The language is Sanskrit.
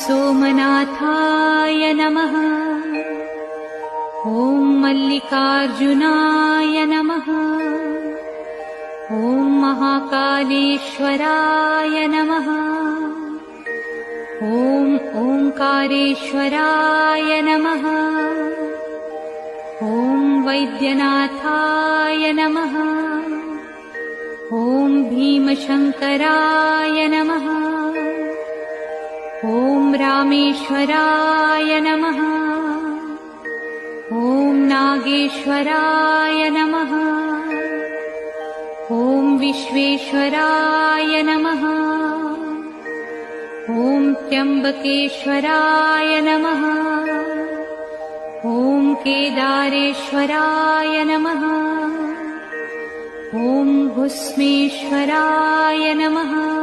सोमनाथाय नमः। ॐ मल्लिकार्जुनाय नमः। ॐ महाकालेश्वराय नमः। ॐ ओंकारेश्वराय नमः। ॐ वैद्यनाथाय नमः। ॐ भीमशंकराय नमः। ॐ रामेश्वराय नमः। ॐ नागेश्वराय नमः। ॐ विश्वेश्वराय नमः। ॐ त्र्यंबकेश्वराय नमः। ॐ केदारेश्वराय नमः। ॐ भुस्मेश्वराय नमः।